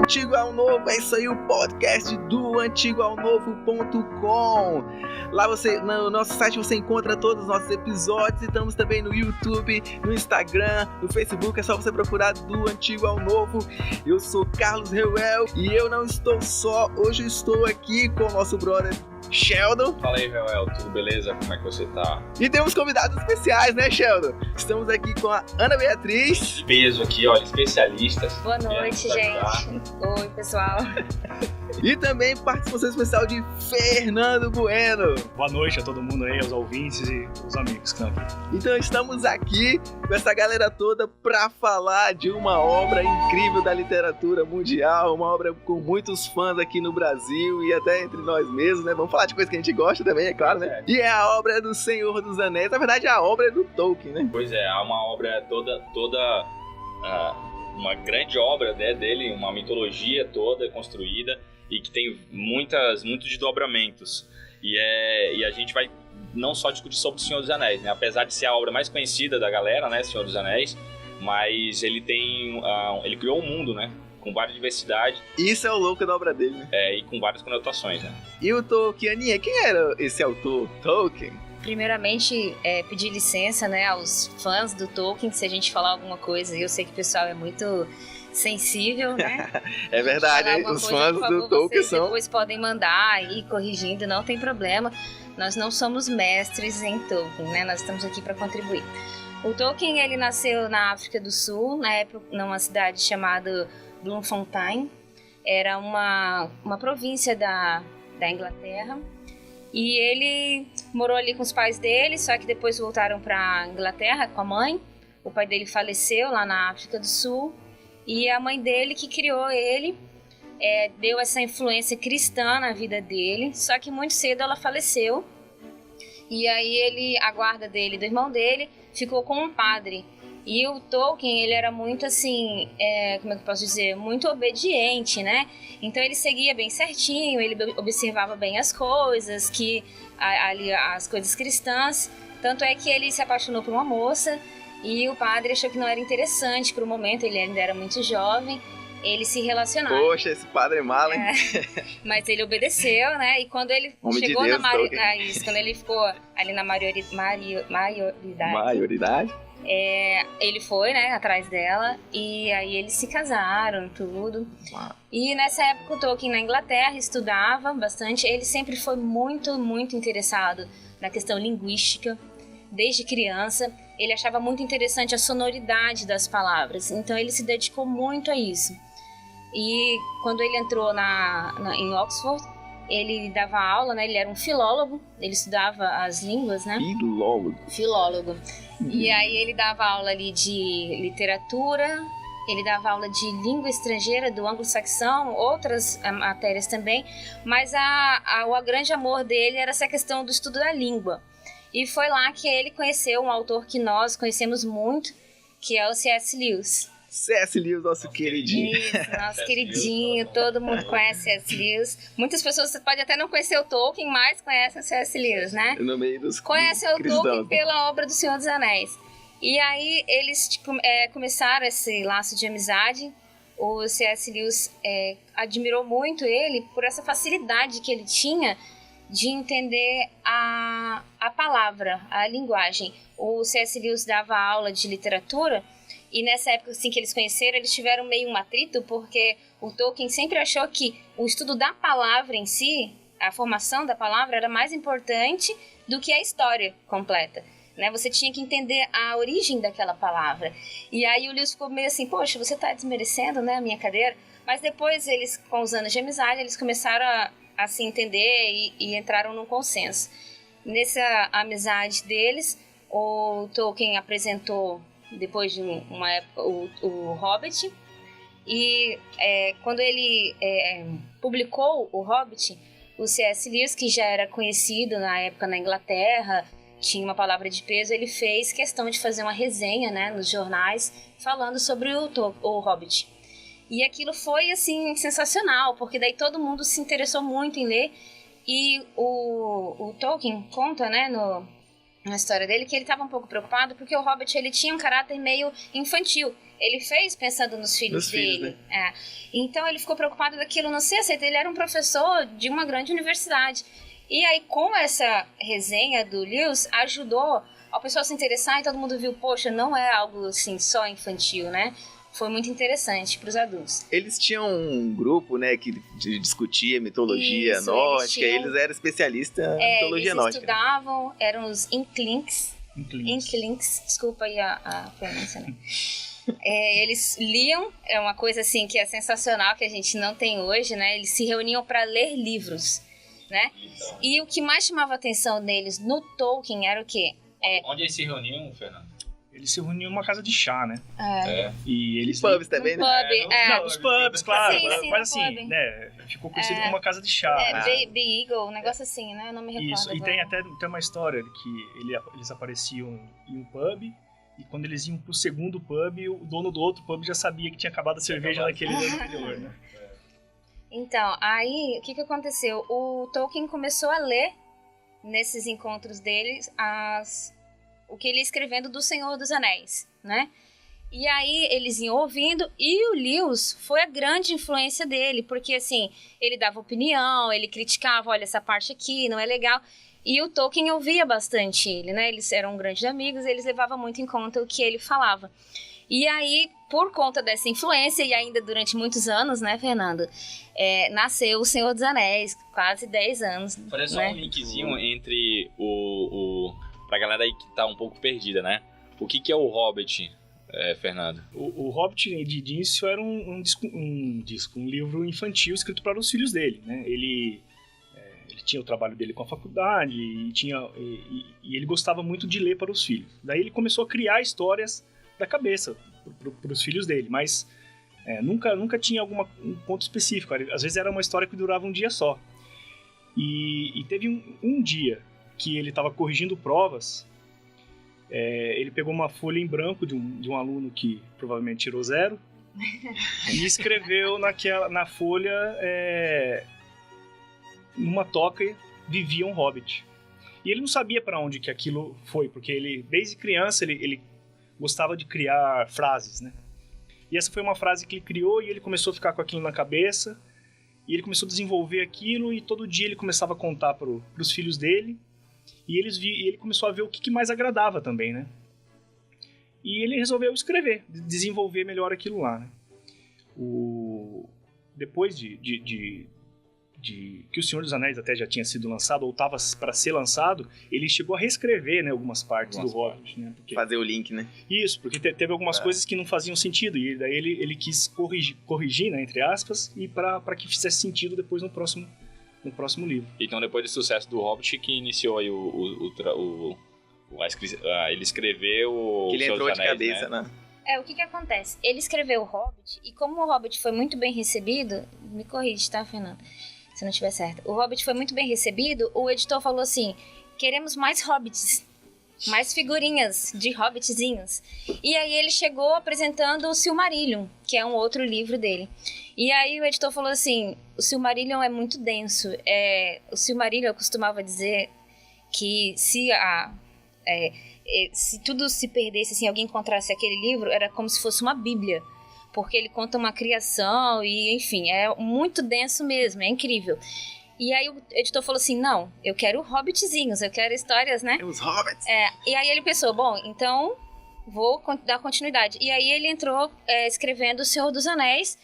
Antigo ao Novo, é isso aí, o podcast do antigoaonovo.com. Lá no nosso site você encontra todos os nossos episódios. Estamos também no YouTube, no Instagram, no Facebook. É só você procurar do Antigo ao Novo. Eu sou Carlos Reuel e eu não estou só. Hoje eu estou aqui com o nosso brother Sheldon. Fala aí, Reuel, tudo beleza? Como é que você tá? E temos convidados especiais, né, Sheldon? Estamos aqui com a Ana Beatriz. Peso aqui, olha, especialistas. Boa noite, gente. Oi, pessoal. E também participação especial de Fernando Bueno. Boa noite a todo mundo aí, aos ouvintes e os amigos que estão aqui. Então estamos aqui com essa galera toda para falar de uma obra incrível da literatura mundial, uma obra com muitos fãs aqui no Brasil e até entre nós mesmos, né? Vamos falar de coisa que a gente gosta também, é claro, né? E é a obra do Senhor dos Anéis. Na verdade, a obra é do Tolkien, né? Pois é, há uma obra toda uma grande obra, né, dele, uma mitologia toda construída e que tem muitos desdobramentos. E a gente vai não só discutir sobre o Senhor dos Anéis, né? Apesar de ser a obra mais conhecida da galera, né, Senhor dos Anéis, mas ele ele criou um mundo, né, com várias diversidades. Isso é o louco da obra dele, né? E com várias conotações, né? E o Tolkien, Aninha, quem era esse autor, Tolkien? Primeiramente, pedir licença, né, aos fãs do Tolkien, se a gente falar alguma coisa. Eu sei que o pessoal é muito sensível, né? É verdade, os fãs do Tolkien são... Depois podem mandar aí, corrigindo, não tem problema. Nós não somos mestres em Tolkien, né? Nós estamos aqui para contribuir. O Tolkien, ele nasceu na África do Sul, na época, numa cidade chamada Bloemfontein. Era uma província da Inglaterra. E ele morou ali com os pais dele, só que depois voltaram para a Inglaterra com a mãe. O pai dele faleceu lá na África do Sul. E a mãe dele que criou ele, deu essa influência cristã na vida dele. Só que muito cedo ela faleceu. E aí a guarda dele, do irmão dele, ficou com um padre. E o Tolkien, ele era muito assim, como é que eu posso dizer, muito obediente, né? Então ele seguia bem certinho, ele observava bem as coisas, as coisas cristãs. Tanto é que ele se apaixonou por uma moça e o padre achou que não era interessante para o momento, ele ainda era muito jovem, ele se relacionar. Poxa, esse padre é malo, hein? Mas ele obedeceu, né? E quando ele chegou quando ele ficou ali na maioridade, ele foi, né, atrás dela e aí eles se casaram, tudo. Uau. E nessa época o Tolkien na Inglaterra estudava bastante. Ele sempre foi muito, muito interessado na questão linguística, desde criança. Ele achava muito interessante a sonoridade das palavras, então ele se dedicou muito a isso. E quando ele entrou em Oxford, ele dava aula, né? Ele era um filólogo, ele estudava as línguas, né? Filólogo. E aí ele dava aula ali de literatura, ele dava aula de língua estrangeira, do anglo-saxão, outras matérias também, mas o grande amor dele era essa questão do estudo da língua. E foi lá que ele conheceu um autor que nós conhecemos muito, que é o C.S. Lewis. C.S. Lewis, nosso queridinho. Isso, nosso queridinho, todo mundo conhece C.S. Lewis. Muitas pessoas podem até não conhecer o Tolkien, mas conhecem o C.S. Lewis, né? No meio dos conhecem o Tolkien pela obra do Senhor dos Anéis. E aí eles começaram esse laço de amizade. O C.S. Lewis admirou muito ele por essa facilidade que ele tinha de entender a palavra, a linguagem. O C.S. Lewis dava aula de literatura. E nessa época assim, que eles conheceram, eles tiveram meio um atrito, porque o Tolkien sempre achou que o estudo da palavra em si, a formação da palavra, era mais importante do que a história completa, né? Você tinha que entender a origem daquela palavra. E aí o Lewis ficou meio assim, poxa, você está desmerecendo, né, a minha cadeira? Mas depois, eles, com os anos de amizade, eles começaram a se entender e entraram num consenso. Nessa amizade deles, o Tolkien apresentou, depois de uma época, o Hobbit. E quando ele publicou o Hobbit, o C.S. Lewis, que já era conhecido na época na Inglaterra, tinha uma palavra de peso, ele fez questão de fazer uma resenha, né, nos jornais falando sobre o Hobbit. E aquilo foi assim sensacional, porque daí todo mundo se interessou muito em ler. E o Tolkien conta, né, na história dele, que ele estava um pouco preocupado porque o Hobbit, ele tinha um caráter meio infantil. Ele fez pensando nos filhos dele. Né? Então ele ficou preocupado daquilo não ser aceito. Ele era um professor de uma grande universidade. E aí, com essa resenha do Lewis, ajudou ao pessoal se interessar e todo mundo viu, poxa, não é algo assim só infantil, né? Foi muito interessante para os adultos. Eles tinham um grupo, né, que discutia mitologia Isso, nórdica. eles Eles eram especialistas em mitologia eles nórdica. estudavam, eram os Inklings. Desculpa aí a pronúncia, né? Eles liam, é uma coisa assim que é sensacional, que a gente não tem hoje, né? Eles se reuniam para ler livros, né? E o que mais chamava a atenção deles no Tolkien era o quê? Onde eles se reuniam, Fernando? Eles se reuniam numa casa de chá, né? É. E eles... Pubs também, né? Não, os pubs, claro. Sim, mas assim, pub. né? Ficou conhecido como uma casa de chá. Baby Eagle, um negócio assim, né? Eu não me recordo. Isso, e agora. tem uma história que eles apareciam em um pub, e quando eles iam pro segundo pub, o dono do outro pub já sabia que tinha acabado a cerveja naquele ano anterior, né? Então, aí, o que aconteceu? O Tolkien começou a ler, nesses encontros dele, o que ele ia escrevendo do Senhor dos Anéis, né? E aí, eles iam ouvindo, e o Lewis foi a grande influência dele, porque, assim, ele dava opinião, ele criticava, olha, essa parte aqui não é legal, e o Tolkien ouvia bastante ele, né? Eles eram grandes amigos, eles levavam muito em conta o que ele falava. E aí, por conta dessa influência, e ainda durante muitos anos, né, Fernando, nasceu o Senhor dos Anéis, quase 10 anos. Fazer só né? um linkzinho entre pra galera aí que tá um pouco perdida, né? O que é o Hobbit, Fernando? O Hobbit, de início, era um livro infantil escrito para os filhos dele, né? Ele tinha o trabalho dele com a faculdade e ele gostava muito de ler para os filhos. Daí ele começou a criar histórias da cabeça para os filhos dele, mas nunca tinha um ponto específico. Às vezes era uma história que durava um dia só. E teve um dia que ele estava corrigindo provas, ele pegou uma folha em branco de um aluno que provavelmente tirou 0 e escreveu na folha, numa toca vivia um hobbit. E ele não sabia para onde que aquilo foi, porque ele, desde criança, ele gostava de criar frases, né? E essa foi uma frase que ele criou e ele começou a ficar com aquilo na cabeça, e ele começou a desenvolver aquilo, e todo dia ele começava a contar para os filhos dele, e ele começou a ver o que mais agradava também, né? E ele resolveu escrever, desenvolver melhor aquilo lá, né? Depois que O Senhor dos Anéis até já tinha sido lançado, ou estava para ser lançado, ele chegou a reescrever, né, algumas partes do Hobbit, né? Fazer o link, né? Isso, porque teve algumas coisas que não faziam sentido, e daí ele quis corrigir, né, entre aspas, e para que fizesse sentido depois no próximo livro. Então, depois do sucesso do Hobbit, que iniciou aí ele escreveu o Que ele Senhor entrou dos de Anéis, cabeça, né? né? O que acontece? Ele escreveu o Hobbit, e como o Hobbit foi muito bem recebido, me corrige, tá, Fernando? Se não estiver certo. O Hobbit foi muito bem recebido, o editor falou assim, queremos mais Hobbits, mais figurinhas de Hobbitzinhos. E aí ele chegou apresentando o Silmarillion, que é um outro livro dele. E aí o editor falou assim, o Silmarillion é muito denso. O Silmarillion, eu costumava dizer que se tudo se perdesse, assim, alguém encontrasse aquele livro, era como se fosse uma bíblia. Porque ele conta uma criação e, enfim, é muito denso mesmo, é incrível. E aí o editor falou assim, não, eu quero hobbitzinhos, eu quero histórias, né? Os hobbits. E aí ele pensou, bom, então vou dar continuidade. E aí ele entrou escrevendo O Senhor dos Anéis.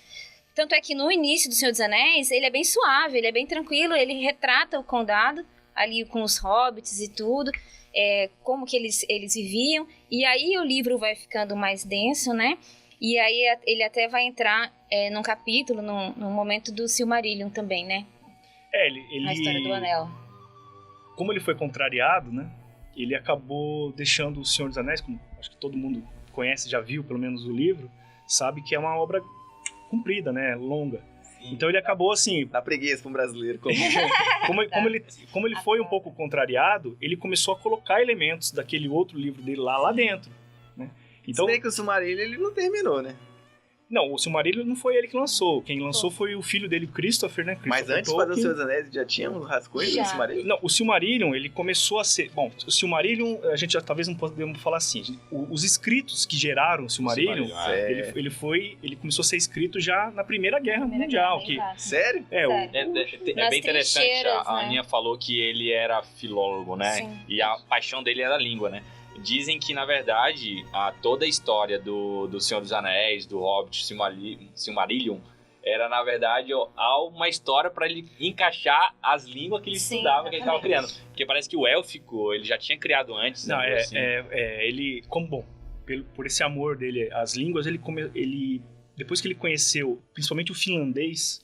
Tanto é que no início do Senhor dos Anéis, ele é bem suave, ele é bem tranquilo, ele retrata o condado, ali com os hobbits e tudo, como que eles viviam. E aí o livro vai ficando mais denso, né? E aí ele até vai entrar num capítulo, no momento do Silmarillion também, né? A história do Anel. Como ele foi contrariado, né? Ele acabou deixando O Senhor dos Anéis, como acho que todo mundo conhece, já viu pelo menos o livro, sabe que é uma obra comprida, né? Longa. Sim. Então ele acabou assim... Dá preguiça para um brasileiro. Como ele foi um pouco contrariado, ele começou a colocar elementos daquele outro livro dele lá dentro, né? Então, se bem que o Silmarillion ele não terminou, né? Não, o Silmarillion não foi ele que lançou. Quem lançou foi o filho dele, Christopher, né? Mas Christopher antes de fazer o Tolkien. Senhor dos Anéis, já tinha uns rascunhos Já. do Silmarillion? Não, o Silmarillion, ele começou a ser... Bom, o Silmarillion, a gente já talvez não podemos falar assim. Os escritos que geraram o Silmarillion, ele começou a ser escrito já na Primeira Guerra Mundial. Sério? É, Sério. É Nas bem interessante, trincheiras, a né? Aninha falou que ele era filólogo, né? Sim. E a paixão dele era a língua, né? Dizem que, na verdade, toda a história do Senhor dos Anéis, do Hobbit, Silmarillion, era, na verdade, uma história para ele encaixar as línguas que ele Sim, estudava, que ele estava exatamente. criando. Porque parece que o élfico, ele já tinha criado antes. Não, né, assim. ele, como bom, por esse amor dele às línguas, ele depois que ele conheceu, principalmente o finlandês,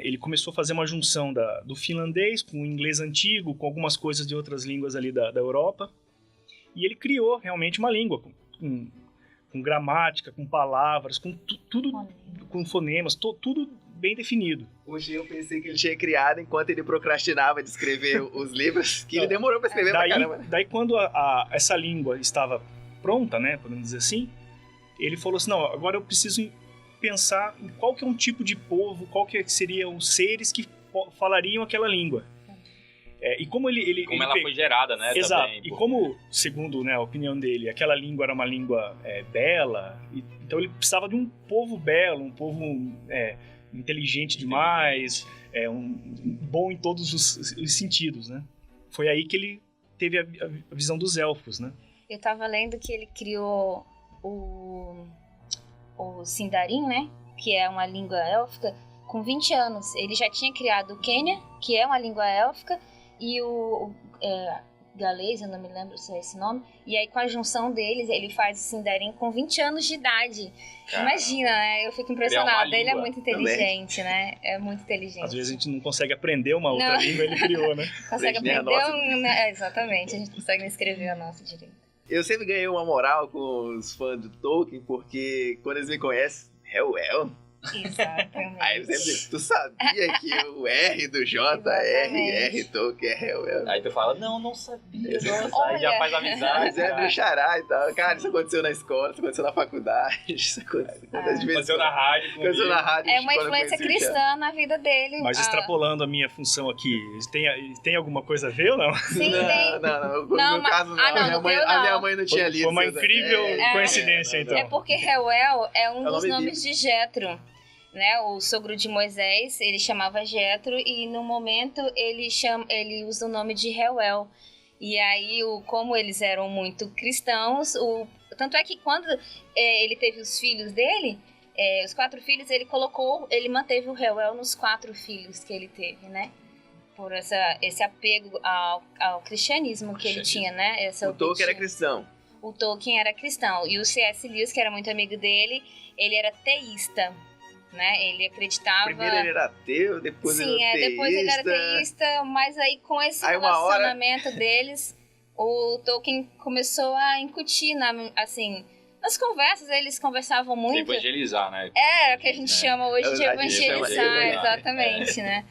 ele começou a fazer uma junção do finlandês com o inglês antigo, com algumas coisas de outras línguas ali da Europa, e ele criou realmente uma língua com gramática, com palavras, com tudo, com fonemas, tudo bem definido. Hoje eu pensei que ele tinha criado enquanto ele procrastinava de escrever os livros, que ele demorou pra escrever pra caramba. Daí quando essa língua estava pronta, né, podemos dizer assim, ele falou assim, não, agora eu preciso pensar em qual que é um tipo de povo, qual que seriam os seres que falariam aquela língua. E como como ela foi gerada, né? Exato. Também, E como, segundo, né, a opinião dele, aquela língua era uma língua bela, então ele precisava de um povo belo, um povo inteligente demais, bom em todos os sentidos, né? Foi aí que ele teve a visão dos elfos, né? Eu tava lendo que ele criou o Sindarin, né? Que é uma língua élfica, com 20 anos. Ele já tinha criado o Quenya, que é uma língua élfica, e o galês, eu não me lembro se é esse nome. E aí, com a junção deles, ele faz o Sindarin com 20 anos de idade. Caramba. Imagina, né? Eu fico impressionada. Ele é muito inteligente, né? É muito inteligente. Às vezes a gente não consegue aprender uma outra língua, ele criou, né? Consegue Aprende aprender a nossa. exatamente, a gente consegue não escrever a nossa direito. Eu sempre ganhei uma moral com os fãs do Tolkien, porque quando eles me conhecem, Hellwell. Exatamente. Aí eles sempre dizem, tu sabia que o R do J.R.R. Tolkien é Hellwell? Aí tu fala, não sabia. Exato. Nossa, aí já Olha. faz amizade. Mas é do xará e tal. Cara, isso aconteceu na escola, isso aconteceu na faculdade, isso aconteceu de vez em Aconteceu na quando. rádio. Aconteceu na rádio. É uma quando eu influência conheci o Thiago. cristã na vida dele. Mas extrapolando a minha função aqui, tem alguma coisa a ver ou não? Sim, tem. Não. No Não, meu caso, não. ah, não, A minha no mãe- teu a não. minha mãe não tinha lido. Foi uma Seus incrível Anéis. coincidência, então. É porque Reuel é um É o dos nome nomes de Jetro, né? O sogro de Moisés, ele chamava Jetro e no momento ele usa o nome de Reuel. E aí, como eles eram muito cristãos, tanto é que quando ele teve os filhos dele, os 4 filhos, ele manteve o Reuel nos 4 filhos que ele teve, né? Por esse apego ao cristianismo que ele tinha, né? Essa O Tolkien era obediência. cristão. O Tolkien era cristão. E o C.S. Lewis, que era muito amigo dele, ele era teísta, né? Ele acreditava... Primeiro ele era ateu, depois ele Sim, era teísta. depois ele era teísta, mas aí com esse Aí uma hora- relacionamento deles, o Tolkien começou a incutir, nas conversas, eles conversavam muito. Evangelizar, né? É o que a gente chama hoje de É verdade, evangelizar, chama de exatamente, né?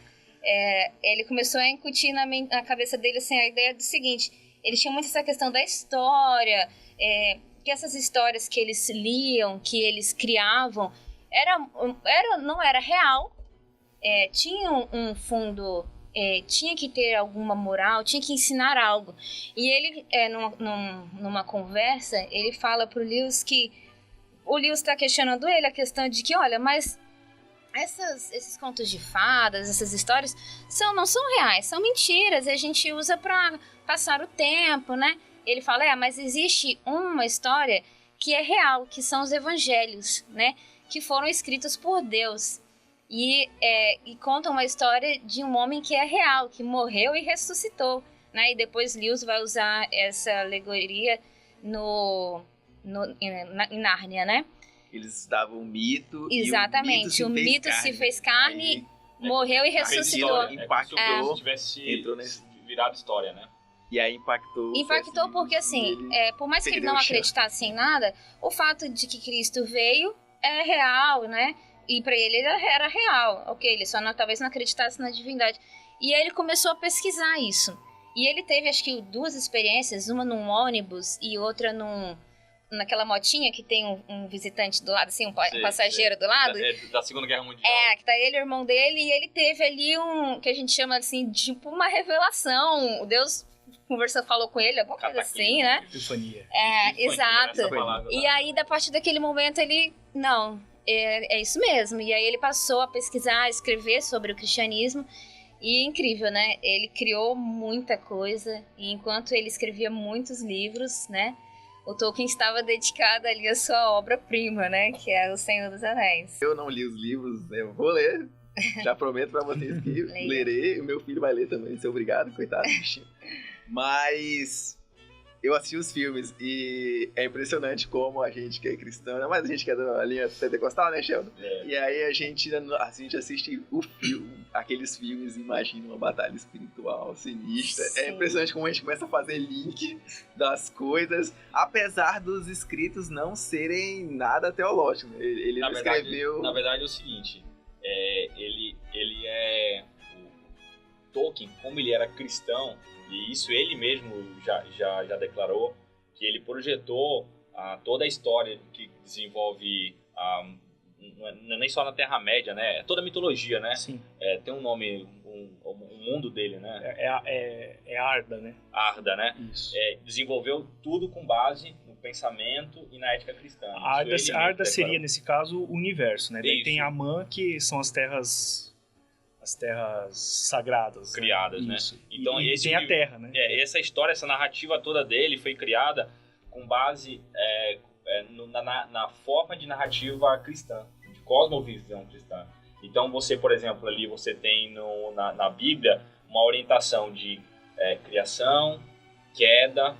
Ele começou a incutir na cabeça dele assim, a ideia do seguinte, eles tinham muito essa questão da história, que essas histórias que eles liam, que eles criavam, não era real, tinha um fundo, tinha que ter alguma moral, tinha que ensinar algo. E ele, numa conversa, ele fala pro Lewis que o Lewis está questionando ele a questão de que, olha, mas esses contos de fadas, essas histórias, não são reais, são mentiras, e a gente usa para passar o tempo, né? Ele fala, mas existe uma história que é real, que são os evangelhos, né? Que foram escritos por Deus. E contam uma história de um homem que é real, que morreu e ressuscitou, né? E depois Lewis vai usar essa alegoria em Nárnia, né? Eles davam um mito. Exatamente, o mito se fez carne, morreu e ressuscitou. Impactou. Se tivesse entrou nesse- virado história, né? E aí impactou. Impactou porque, assim, por mais que ele perdeu não o chão. acreditasse em nada, o fato de que Cristo veio é real, né? E pra ele era real. Ok, ele só talvez não acreditasse na divindade. E aí ele começou a pesquisar isso. E ele teve, acho que, 2 experiências, uma num ônibus e outra naquela motinha que tem um visitante do lado, assim, um Sei, passageiro do lado. Da Segunda Guerra Mundial. Que tá ele, o irmão dele, e ele teve ali que a gente chama assim, tipo uma revelação. Deus falou com ele, alguma coisa assim, né? Epifania. Exato. Palavra, E aí, a partir daquele momento, ele, não, é isso mesmo. E aí ele passou a pesquisar, a escrever sobre o cristianismo. E incrível, né? Ele criou muita coisa, e enquanto ele escrevia muitos livros, né? O Tolkien estava dedicado ali à sua obra-prima, né? Que é O Senhor dos Anéis. Eu não li os livros, né? Eu vou ler. Já prometo pra vocês que lerei. O meu filho vai ler também, ser obrigado, coitado do bichinho. Mas eu assisti os filmes e é impressionante como a gente que é cristão, ainda mais a gente que é da linha pentecostal, né, Sheldon? E aí a gente assiste aqueles filmes e imagina uma batalha espiritual sinistra. Sim. É impressionante como a gente começa a fazer link das coisas, apesar dos escritos não serem nada teológicos. Ele não escreveu... Na verdade é o seguinte, ele é... O Tolkien, como ele era cristão, e isso ele mesmo já declarou, que ele projetou toda a história que desenvolve, não é nem só na Terra-média, né? É toda a mitologia, né? Sim. Tem um nome, o mundo dele, né? É Arda, né? Arda, né? Isso. Desenvolveu tudo com base no pensamento e na ética cristã. Arda seria, nesse caso, o universo, né? Daí Isso. tem Amã, que são as terras sagradas. Criadas, né? Isso. Então, e tem a Terra, né? Essa história, essa narrativa toda dele foi criada com base na forma de narrativa cristã, de cosmovisão cristã. Então, você, por exemplo, ali você tem na Bíblia uma orientação de criação, queda,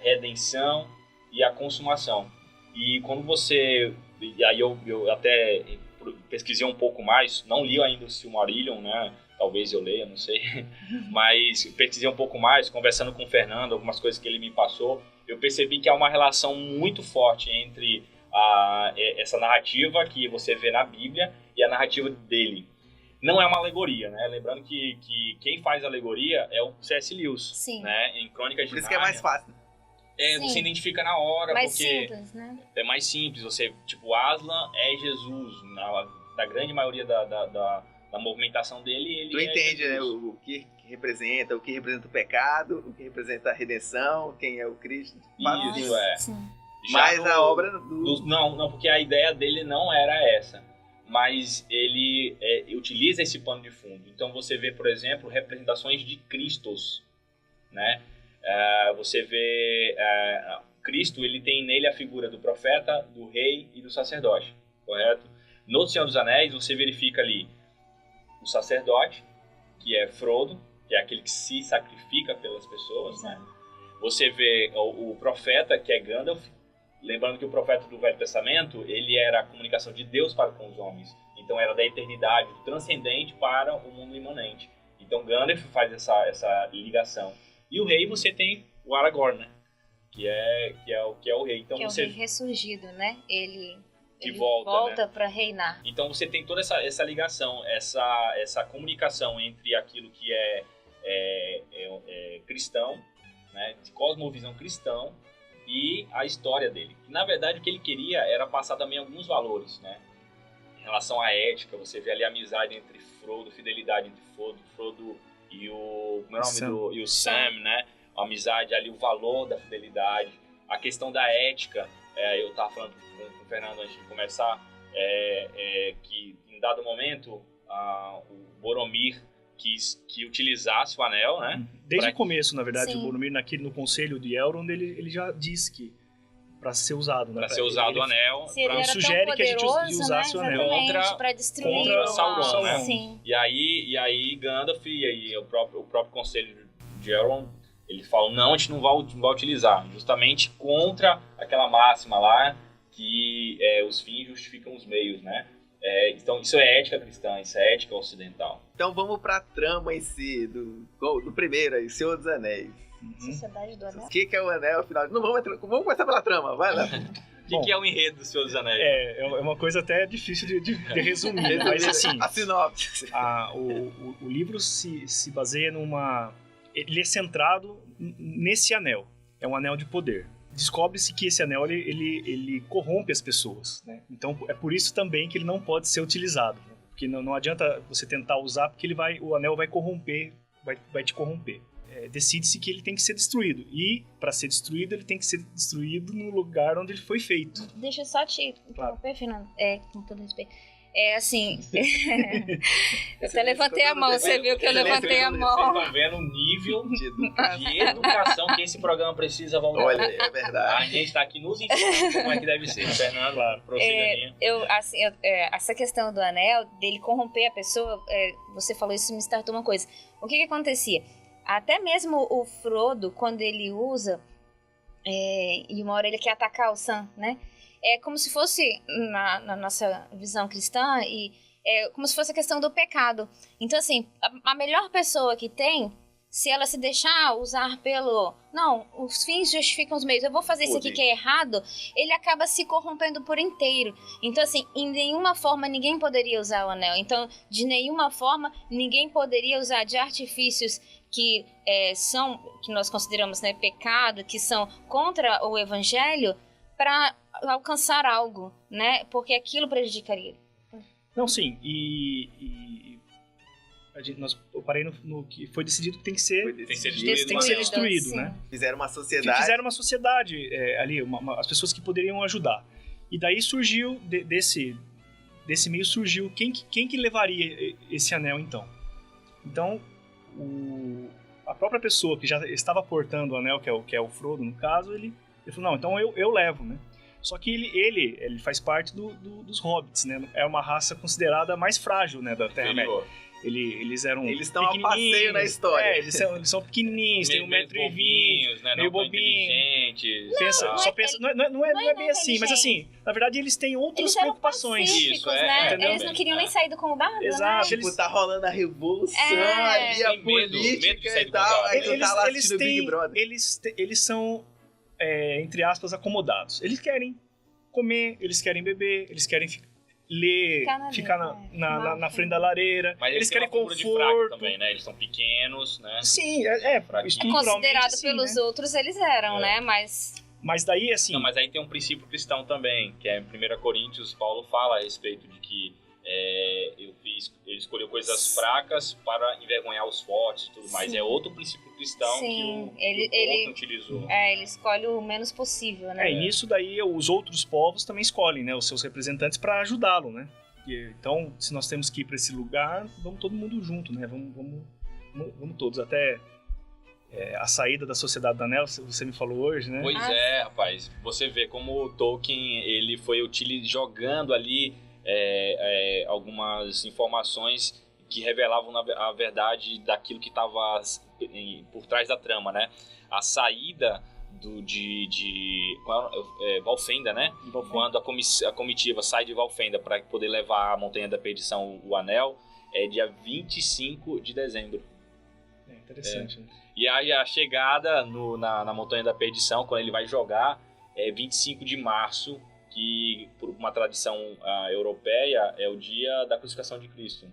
redenção e a consumação. E quando você... E aí eu até pesquisei um pouco mais, não li ainda o Silmarillion, né? Talvez eu leia, não sei. Mas pesquisei um pouco mais, conversando com o Fernando, algumas coisas que ele me passou, eu percebi que há uma relação muito forte entre essa narrativa que você vê na Bíblia e a narrativa dele. Não é uma alegoria, né? Lembrando que quem faz alegoria é o C.S. Lewis. Sim. Né? Em Crônicas de Por isso que é mais fácil. Você identifica na hora, mais porque simples, né? é mais simples. Você, tipo, Aslan é Jesus. Na grande maioria da movimentação dele, ele Tu entende, né? Jesus. O que representa o pecado, o que representa a redenção, quem é o Cristo. Isso, Sim. Mas a obra Não, porque a ideia dele não era essa. Mas ele utiliza esse pano de fundo. Então você vê, por exemplo, representações de Cristos, né? Você vê Cristo, ele tem nele a figura do profeta, do rei e do sacerdote, correto? No Senhor dos Anéis, você verifica ali o sacerdote, que é Frodo, que é aquele que se sacrifica pelas pessoas, né? Você vê o profeta, que é Gandalf. Lembrando que o profeta do Velho Testamento, ele era a comunicação de Deus para com os homens. Então era da eternidade, do transcendente para o mundo imanente. Então Gandalf faz essa ligação. E o rei, você tem o Aragorn, né? Que é o rei. Então que você... é o rei ressurgido, né? Ele volta, né? Para reinar. Então você tem toda essa ligação, essa comunicação entre aquilo que é cristão, né? De cosmovisão cristão, e a história dele. Que, na verdade, o que ele queria era passar também alguns valores, né? Em relação à ética, você vê ali a amizade entre Frodo, fidelidade entre Frodo e o... Como é o nome e o Sam, né? A amizade ali, o valor da fidelidade, a questão da ética. Eu estava falando com o Fernando antes de começar, que em dado momento o Boromir quis que utilizasse o anel, né? Desde o começo, na verdade, Sim. o Boromir no conselho de Elrond, ele já disse que para ser usado, né? Para ser usado o anel. Se ele era sugere tão que a gente poderoso, usasse né? o anel. Exatamente, para destruir contra Sauron, né? Sim. E aí Gandalf e aí o próprio conselho de Elrond, eles falam, não, a gente não vai utilizar, justamente contra aquela máxima lá que os fins justificam os meios, né? Então isso é ética cristã, isso é ética ocidental. Então vamos pra trama em si, do primeiro aí, Senhor dos Anéis. Sociedade do Anel. O que é o anel, afinal? Não, vamos começar pela trama, vai lá. O que é o enredo do Senhor dos Anéis? É uma coisa até difícil de resumir, mas assim... A sinopse. O livro se baseia numa... Ele é centrado nesse anel. É um anel de poder. descobre-se que esse anel ele corrompe as pessoas, né? Então é por isso também que ele não pode ser utilizado, né? Porque não adianta você tentar usar, porque o anel vai corromper, vai te corromper. Decide-se que ele tem que ser destruído, e para ser destruído ele tem que ser destruído no lugar onde ele foi feito. Deixa eu só te interromper, Fernando, com todo respeito. Assim, eu até levantei a mão, você viu que eu levantei a mão. Vocês estão vendo o nível de educação que esse programa precisa, Valdir. Olha, é verdade. A gente está aqui nos ensinando como é que deve ser. Fernando, claro, prossiga. Essa questão do anel, dele corromper a pessoa, você falou isso, me startou uma coisa. O que acontecia? Até mesmo o Frodo, quando ele usa, e uma hora ele quer atacar o Sam, né? É como se fosse, na nossa visão cristã, e é como se fosse a questão do pecado. Então, assim, a melhor pessoa que tem, se ela se deixar usar pelo... Não, os fins justificam os meios. Eu vou fazer isso aqui que é errado, ele acaba se corrompendo por inteiro. Então, assim, em nenhuma forma ninguém poderia usar o anel. Então, de nenhuma forma ninguém poderia usar de artifícios que que nós consideramos, né, pecado, que são contra o evangelho, para alcançar algo, né? Porque aquilo prejudicaria. Não, sim. Eu parei no que foi decidido que tem que ser destruído, né? Fizeram uma sociedade ali, as pessoas que poderiam ajudar. E daí surgiu, desse meio surgiu, quem que levaria esse anel, então? Então, a própria pessoa que já estava portando o anel, que é o Frodo, no caso, ele falou, não, então eu levo, né? Só que ele faz parte dos hobbits, né? É uma raça considerada mais frágil, né, da Terra-média. Eles estão a passeio na história. Eles são pequenininhos, tem 1,20 m, né? meio bobinhos. Não é bem assim, mas assim, na verdade eles têm outras preocupações. Isso, né? Eles não queriam nem sair do condado, exato, né? Tipo, tá rolando a revolução ali, a política e tal, aí tu tá lá assistindo Big Brother. Eles são, entre aspas, acomodados. Eles querem comer, eles querem beber, eles querem ler, ficar na frente da lareira. Mas eles querem conforto também, né? Eles são pequenos, né? Sim, considerado assim, pelos né? outros eles eram, né? Mas daí, assim... Não, mas aí tem um princípio cristão também, que é em 1 Coríntios, Paulo fala a respeito de que ele escolheu coisas fracas para envergonhar os fortes e tudo mais. É outro princípio cristão que ele utilizou. Ele escolhe o menos possível, né? E nisso daí os outros povos também escolhem, né, os seus representantes para ajudá-lo, né? Então, se nós temos que ir para esse lugar, vamos todo mundo junto, né? Vamos todos, até a saída da Sociedade do Anel, você me falou hoje, né? Pois rapaz. Você vê como o Tolkien, ele foi jogando ali algumas informações que revelavam a verdade daquilo que estava por trás da trama, né? A saída de Valfenda, né? Quando a comitiva sai de Valfenda para poder levar à Montanha da Perdição o anel, é dia 25 de dezembro. Interessante, né? E a chegada na Montanha da Perdição, quando ele vai jogar, é 25 de março, que por uma tradição europeia é o dia da crucificação de Cristo,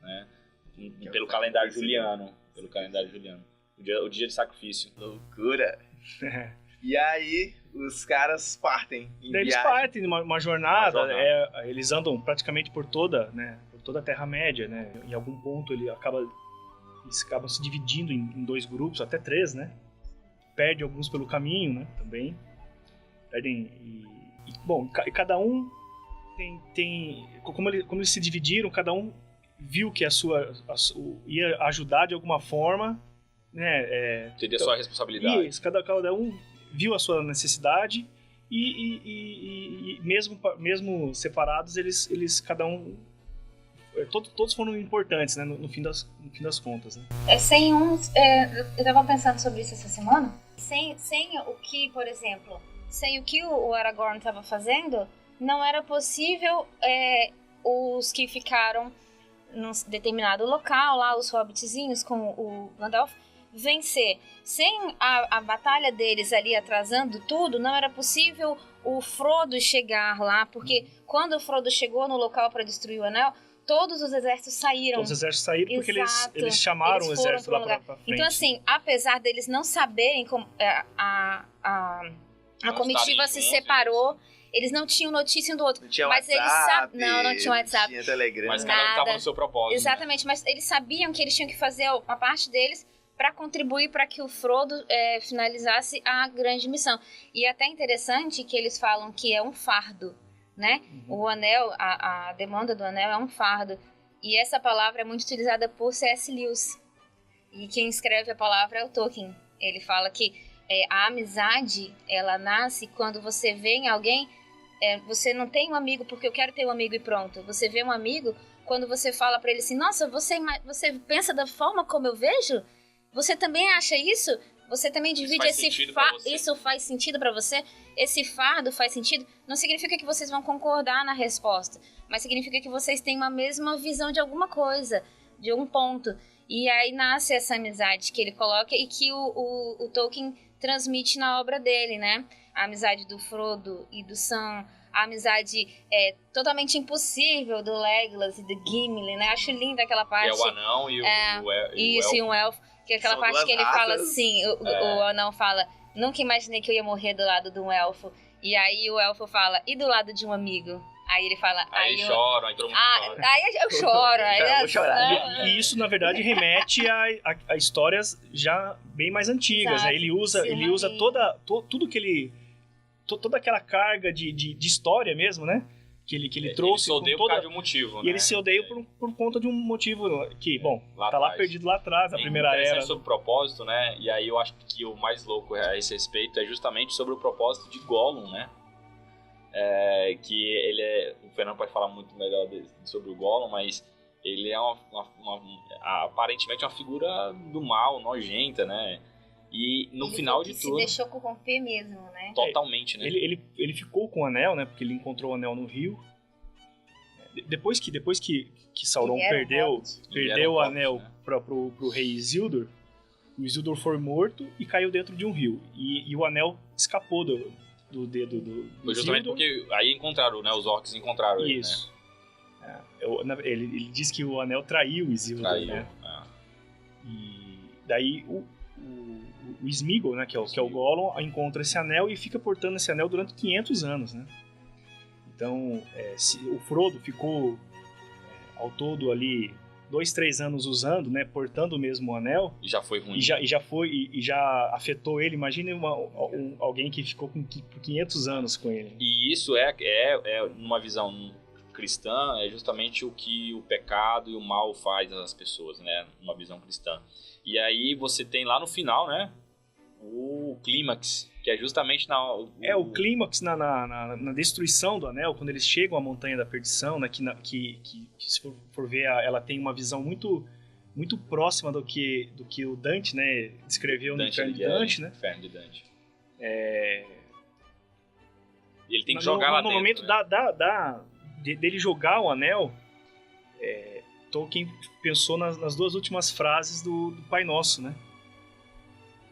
né? Pelo calendário juliano. O dia de sacrifício. Loucura! E aí, os caras partem eles partem numa jornada. Eles andam praticamente por toda a Terra-média, né? Em algum ponto eles acabam se dividindo em dois grupos, até 3, né? Perde alguns pelo caminho, né? Também. Perdem e cada um tem como eles se dividiram, cada um viu que ia ajudar de alguma forma, né? Teria sua responsabilidade. Isso, cada um viu a sua necessidade e mesmo separados, eles cada um todos foram importantes, né? No fim das contas, né? Eu tava pensando sobre isso essa semana. Sem o que, por exemplo, sem o que o Aragorn estava fazendo, não era possível os que ficaram num determinado local, lá os hobbitzinhos com o Gandalf, vencer. Sem a batalha deles ali atrasando tudo, não era possível o Frodo chegar lá, porque quando o Frodo chegou no local para destruir o anel, todos os exércitos saíram. Todos os exércitos saíram porque eles chamaram o exército lá pra frente. Então, assim, apesar deles não saberem como, A comitiva se separou, eles não tinham notícia um do outro. Não tinha mas WhatsApp, não tinha WhatsApp. Não tinha Telegram. Mas cada um tava no seu propósito. Exatamente, mas eles sabiam que eles tinham que fazer uma parte deles para contribuir para que o Frodo finalizasse a grande missão. E é até interessante que eles falam que é um fardo, né? O anel, a demanda do anel é um fardo. E essa palavra é muito utilizada por C.S. Lewis. E quem escreve a palavra é o Tolkien. Ele fala que a amizade, ela nasce quando você vê em alguém... você não tem um amigo porque eu quero ter um amigo e pronto. Você vê um amigo quando você fala para ele assim, nossa, você pensa da forma como eu vejo? Você também acha isso? Você também divide isso faz sentido para você? Esse fardo faz sentido? Não significa que vocês vão concordar na resposta, mas significa que vocês têm uma mesma visão de alguma coisa, de um ponto. E aí nasce essa amizade que ele coloca e que o Tolkien transmite na obra dele, né? A amizade do Frodo e do Sam, a amizade totalmente impossível do Legolas e do Gimli, né? Acho linda aquela parte. E é o anão e o elfo. Isso, e um elfo. Que é aquela São parte que ele duas fala raças. assim, o anão fala, nunca imaginei que eu ia morrer do lado de um elfo. E aí o elfo fala, e do lado de um amigo? Aí ele fala... Aí choram, aí todo mundo chora. Aí eu choro. Já vou chorar. E isso, na verdade, remete a histórias já bem mais antigas. Exato. Né? Ele usa tudo que ele... Toda aquela carga de história mesmo, né? Que ele trouxe. Ele se odeia por causa de um motivo, E né? ele se odeia por conta de um motivo que, bom, lá tá lá atrás. perdido lá atrás, na primeira era. Sobre o propósito, né? E aí eu acho que o mais louco a esse respeito é justamente sobre o propósito de Gollum, né? Que ele o Fernando pode falar muito melhor sobre o Gollum, mas ele é aparentemente uma figura do mal, nojenta, né? E no final de tudo... Ele se deixou corromper mesmo, né? Totalmente, né? Ele ficou com o anel, né? Porque ele encontrou o anel no rio. Depois que Sauron perdeu o anel, né, pro rei Isildur, o Isildur foi morto e caiu dentro de um rio. E o anel escapou do dedo do Foi justamente Isildur. porque aí encontraram, né? Os orcs encontraram ele, Isso. Né? Ele diz que o anel traiu o Isildur, né? E daí o Sméagol, né, que é o Gollum, encontra esse anel e fica portando esse anel durante 500 anos, né? Então, o Frodo ficou ao todo ali 2-3 anos usando, né, portando mesmo o anel. E já foi ruim. E já afetou ele. Imagine alguém que ficou por 500 anos com ele. E isso numa visão cristã, é justamente o que o pecado e o mal faz às pessoas, né? Numa visão cristã. E aí você tem lá no final, né? O clímax, que é justamente o clímax na destruição do anel, quando eles chegam à Montanha da Perdição, né? Que se for ver, ela tem uma visão muito, muito próxima do que o Dante, né, descreveu no Inferno de Dante, né? Inferno de Dante. E ele tem que jogar no lá dentro. No momento, né? dele jogar o anel, Tolkien pensou nas duas últimas frases do Pai Nosso, né?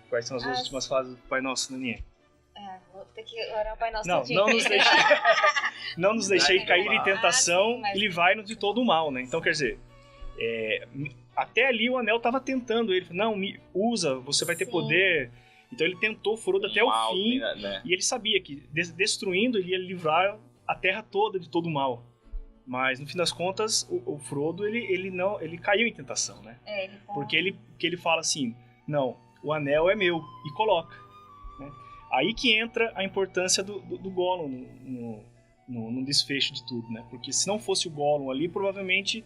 Quais são as duas últimas frases do Pai Nosso, Naninha? Vou ter que orar o Pai Nosso. Não nos deixei cair em tentação, sim, mas... e livrai-nos de todo o mal, né? Então, quer dizer, até ali o anel estava tentando ele. Não, usa, você vai ter poder. Então ele tentou Frodo até o fim, né? E ele sabia que destruindo ele ia livrar a terra toda de todo o mal. Mas no fim das contas, o Frodo ele caiu em tentação, né? Porque ele fala assim, não, o anel é meu, e coloca, né? Aí que entra a importância do Gollum no desfecho de tudo, né? Porque se não fosse o Gollum ali, provavelmente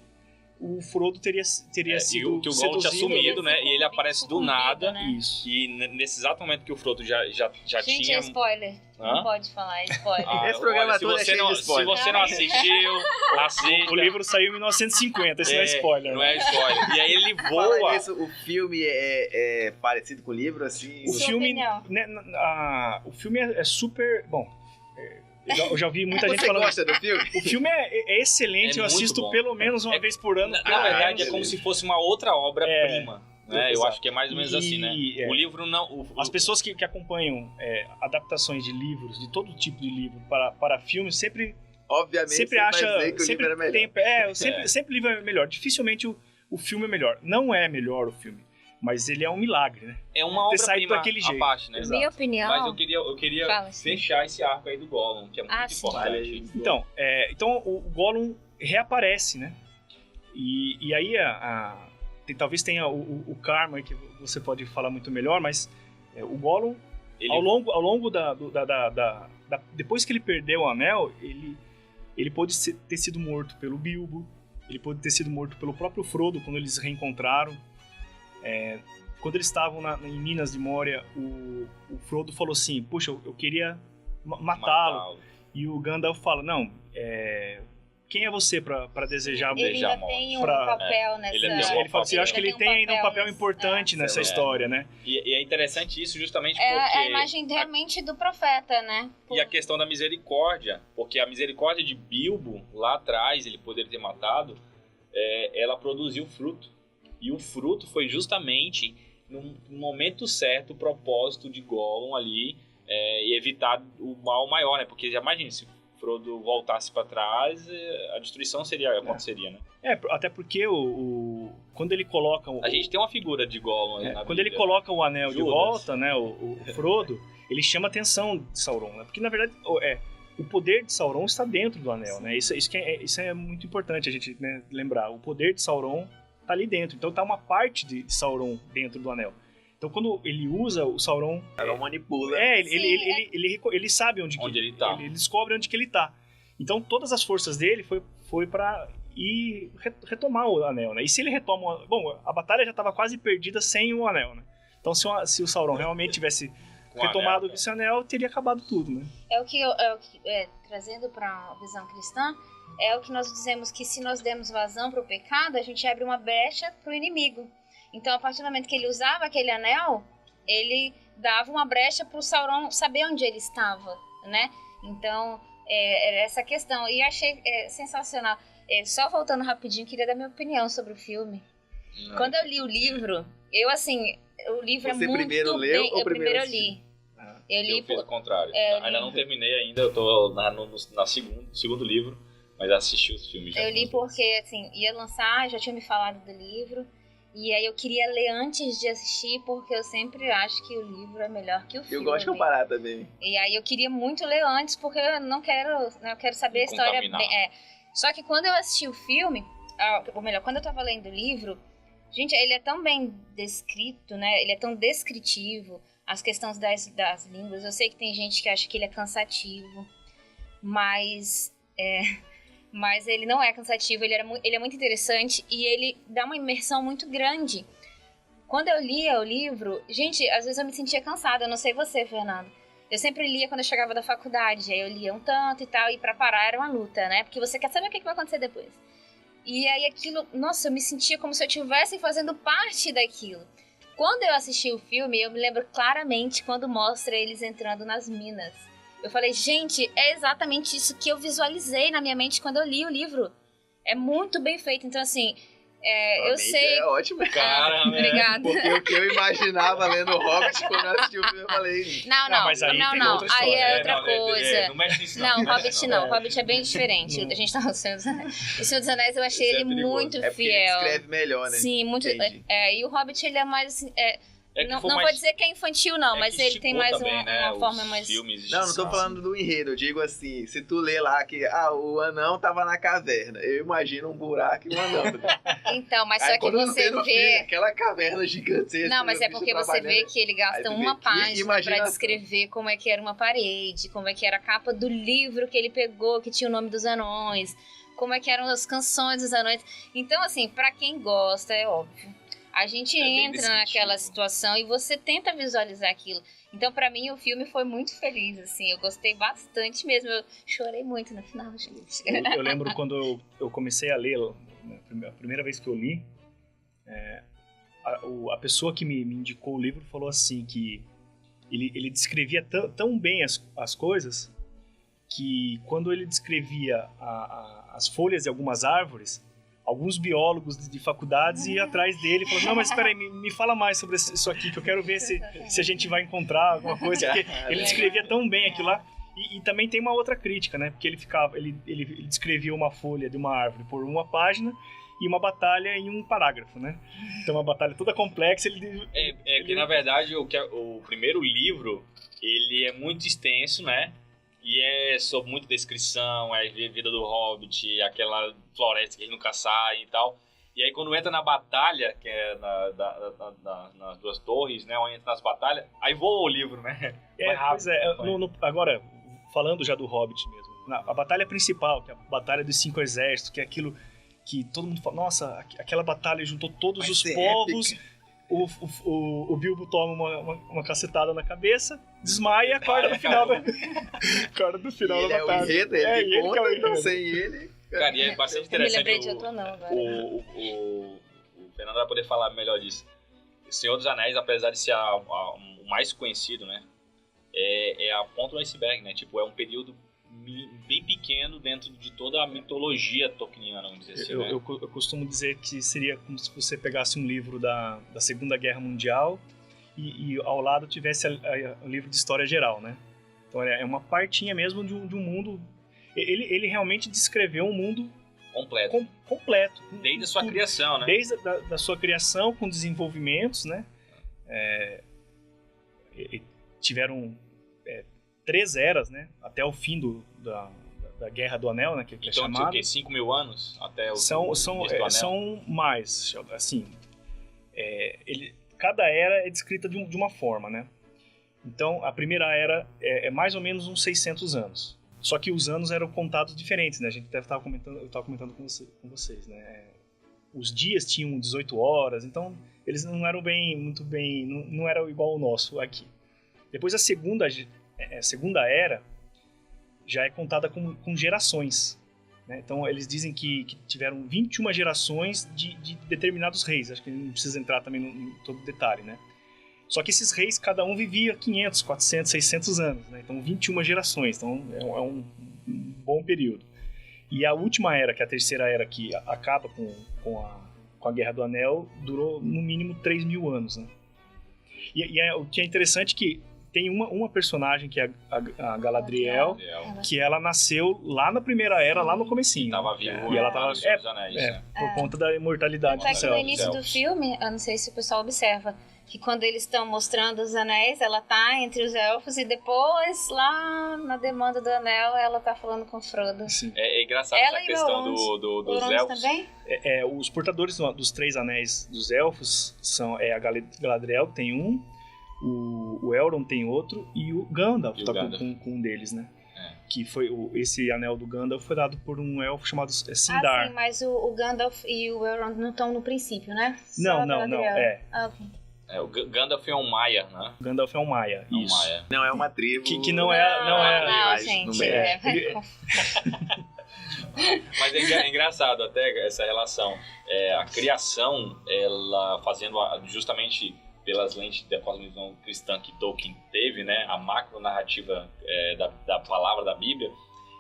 o Frodo teria sido que o Gollum tinha sumido, né? E ele aparece do nada. Né? Isso. E nesse exato momento que o Frodo já Gente, tinha... é spoiler. Não pode falar, spoiler. Esse programa todo é cheio de Se spoiler. você não assistiu, assista. O livro saiu em 1950, isso não é spoiler. Não é spoiler. E aí ele Fala voa. isso, o filme é parecido com o livro, assim? O filme, né, o filme é super... Bom, eu já ouvi muita gente Você falando... gosta do filme? O filme é excelente, eu muito assisto bom. pelo menos uma vez por ano. Na verdade, é como se fosse uma outra obra-prima. Né? Eu Exato. acho que é mais ou menos assim, né? O livro não... As pessoas que acompanham adaptações de livros, de todo tipo de livro, para filmes, sempre Obviamente, vai dizer que o livro era melhor. Sempre o livro é melhor. Dificilmente o filme é melhor. Não é melhor o filme. Mas ele é um milagre, né? É uma Ter saído obra-prima daquele jeito. à parte, né? Minha opinião... Mas eu queria Fala, sim. fechar esse arco aí do Gollum, que é muito sim. importante. Então o Gollum reaparece, né? E aí talvez tenha o karma que você pode falar muito melhor, mas o Gollum, ao longo depois que ele perdeu o anel, ele pôde ter sido morto pelo Bilbo, ele pôde ter sido morto pelo próprio Frodo quando eles reencontraram. Quando eles estavam em Minas de Moria, o Frodo falou assim, puxa, eu queria matá-lo. E o Gandalf fala, não, quem é você pra desejar ele beijar a ainda morte? tem um papel nessa... Ele fala assim, eu acho que ele tem ainda um papel importante nessa história, né? E é interessante isso justamente porque... É a imagem realmente do profeta, né? E a questão da misericórdia, porque a misericórdia de Bilbo, lá atrás, ele poderia ter matado, ela produziu fruto. E o fruto foi justamente, no momento certo, o propósito de Gollum ali, e evitar o mal maior, né? Porque já imagina, se Frodo voltasse para trás, a destruição aconteceria, né? Até porque quando ele coloca... A gente tem uma figura de Gollum aí na quando Bíblia. ele coloca o anel de Judas. volta, né, o Frodo, ele chama a atenção de Sauron, né? Porque, na verdade, o poder de Sauron está dentro do anel, né? Isso é muito importante a gente, né, lembrar. O poder de Sauron está ali dentro. Então, está uma parte de Sauron dentro do anel. Então, quando ele usa, o Sauron... Ela manipula. Ele sabe onde ele tá. Ele descobre onde que ele tá. Então, todas as forças dele foi para ir retomar o anel, né? E se ele retoma... Bom, a batalha já estava quase perdida sem o anel, né? Então, se o Sauron realmente tivesse retomado esse anel, teria acabado tudo, né? Trazendo para a visão cristã, é o que nós dizemos que se nós demos vazão para o pecado, a gente abre uma brecha para o inimigo. Então, a partir do momento que ele usava aquele anel, ele dava uma brecha para o Sauron saber onde ele estava, né? Então, era essa questão. E achei sensacional. Só voltando rapidinho, queria dar minha opinião sobre o filme. Quando eu li o livro, o livro Você é muito primeiro leu bem... ou primeiro eu assistiu? li. Eu fiz o contrário. eu Ainda não terminei ainda, eu tô no segundo livro, mas assisti os filmes já. Eu li porque, assim, ia lançar, já tinha me falado do livro. E aí eu queria ler antes de assistir, porque eu sempre acho que o livro é melhor que o filme. Eu gosto de comparar também. E aí eu queria muito ler antes, porque eu quero saber a história bem. Só que quando eu assisti o filme, ou melhor, quando eu tava lendo o livro, gente, ele é tão bem descrito, né? Ele é tão descritivo, as questões das línguas. Eu sei que tem gente que acha que ele é cansativo, mas ele não é cansativo, ele é muito interessante e ele dá uma imersão muito grande. Quando eu lia o livro, gente, às vezes eu me sentia cansada, eu não sei você, Fernando. Eu sempre lia quando eu chegava da faculdade, aí eu lia um tanto e tal, e pra parar era uma luta, né? Porque você quer saber o que vai acontecer depois. E aí aquilo, nossa, eu me sentia como se eu estivesse fazendo parte daquilo. Quando eu assisti o filme, eu me lembro claramente quando mostra eles entrando nas minas. Eu falei, gente, é exatamente isso que eu visualizei na minha mente quando eu li o livro. É muito bem feito. Então, assim, eu sei... É ótimo. Cara, obrigada. Porque o que eu imaginava lendo o Hobbit, quando eu assisti o filme, eu falei... Mas aí tem outra história. Aí é outra coisa. Não mexe nisso, não. Hobbit não. Hobbit é bem diferente. A gente tá no Senhor dos Anéis. O Senhor dos Anéis eu achei ele muito É porque fiel. ele escreve melhor, né? Sim, muito... E o Hobbit, ele é mais... Assim, não mais... vou dizer que é infantil, não, mas ele tem mais também, uma forma mais... Não tô falando do enredo, eu digo assim, se tu lê lá que o anão tava na caverna, eu imagino um buraco e um anão. Então, mas aí, só que você vê... Filme, aquela caverna gigantesca... Não, mas é porque você vê que ele gasta uma página pra descrever como é que era uma parede, como é que era a capa do livro que ele pegou, que tinha o nome dos anões, como é que eram as canções dos anões. Então, assim, pra quem gosta, é óbvio. A gente entra naquela situação e você tenta visualizar aquilo. Então, pra mim, o filme foi muito feliz, assim. Eu gostei bastante mesmo. Eu chorei muito no final, gente. Eu lembro quando eu comecei a ler, a primeira vez que eu li, a pessoa que me indicou o livro falou assim, que ele descrevia tão bem as coisas, que quando ele descrevia as folhas de algumas árvores, alguns biólogos de faculdades iam atrás dele e falaram, não, mas espera aí, me fala mais sobre isso aqui, que eu quero ver se a gente vai encontrar alguma coisa, porque ele descrevia tão bem aquilo lá. E também tem uma outra crítica, né? Porque ele descrevia uma folha de uma árvore por uma página e uma batalha em um parágrafo, né? Então uma batalha toda complexa. Que na verdade o primeiro livro ele é muito extenso, né? E é sobre muita descrição, é a vida do Hobbit, aquela floresta que ele nunca sai e tal. E aí quando entra na batalha, que é nas duas torres, né? Onde entra nas batalhas, aí voa o livro, né? Pois é. Agora, falando já do Hobbit mesmo, a batalha principal, que é a Batalha dos 5 Exércitos, que é aquilo que todo mundo fala, nossa, aquela batalha juntou todos os povos, o Bilbo toma uma cacetada na cabeça, desmaia e acorda no final da batalha. Ele conta, então sem ele... Cara, e é bastante interessante. Eu me lembrei de outro não agora. O Fernando vai poder falar melhor disso. O Senhor dos Anéis, apesar de ser o mais conhecido, né? É a ponta do iceberg, né? Tipo, é um período bem pequeno dentro de toda a mitologia tolkieniana, vamos dizer assim, eu costumo dizer que seria como se você pegasse um livro da Segunda Guerra Mundial e ao lado tivesse o livro de história geral, né? Então é uma partinha mesmo de um mundo... Ele realmente descreveu um mundo completo. Desde a sua criação, né? Desde da sua criação, com desenvolvimentos, né? Tiveram 3 eras, né? Até o fim da Guerra do Anel, né? Que é chamado. Então, o quê? 5 mil anos? Até o são mais, assim... cada era é descrita de uma forma, né? Então, a primeira era é mais ou menos uns 600 anos. Só que os anos eram contados diferentes, né? A gente deve estar comentando, eu estava comentando com vocês, né? Os dias tinham 18 horas, então eles não eram não eram igual ao nosso aqui. Depois a segunda era já é contada com gerações, né? Então eles dizem que tiveram 21 gerações de determinados reis. Acho que não precisa entrar também em todo detalhe, né? Só que esses reis, cada um vivia 500, 400, 600 anos, né? Então 21 gerações, então é um bom período. E a última era, que é a terceira era, que acaba com a Guerra do Anel, durou no mínimo 3 mil anos, né? O que é interessante é que tem uma personagem, que é a Galadriel, que ela nasceu lá na primeira era, lá no comecinho. Tava viva e ela tava dos Anéis, né? Por conta da imortalidade do céu. No início do filme, eu não sei se o pessoal observa, que quando eles estão mostrando os anéis, ela tá entre os elfos e depois, lá na demanda do anel, ela tá falando com Frodo. Sim. É engraçado essa questão dos elfos. Também? Os portadores dos 3 anéis dos elfos são a Galadriel, que tem um, o Elrond tem outro, e o Gandalf tá com um deles, né? Que foi esse anel do Gandalf foi dado por um elfo chamado Sindar. Ah, sim, mas o Gandalf e o Elrond não estão no princípio, né? Não. Ok. O Gandalf é um Maia, né? O Gandalf é um Maia, isso. Maia. Não é uma tribo. Que não é gente. Mas é engraçado até essa relação. A criação, ela fazendo justamente pelas lentes da cosmovisão cristã que Tolkien teve, né? A macro narrativa da palavra da Bíblia.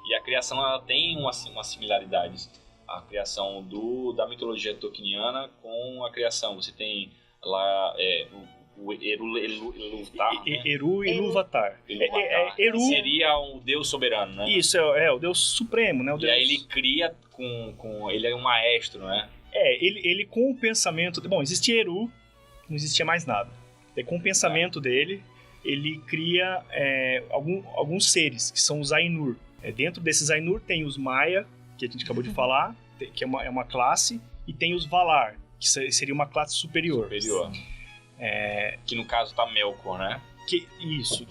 E a criação, ela tem umas similaridades. A criação da mitologia tolkieniana com a criação. Você tem lá o Eru e Ilúvatar. Eru seria um deus soberano, né? Isso, o deus supremo, né? E aí ele cria ele é um maestro, né? Ele com o pensamento... Bom, existia Eru, não existia mais nada. E com o pensamento dele, ele cria alguns seres, que são os Ainur. Dentro desses Ainur tem os Maia, que a gente acabou de falar, que é uma classe, e tem os Valar, que seria uma classe superior. Que no caso tá Melkor, né? Que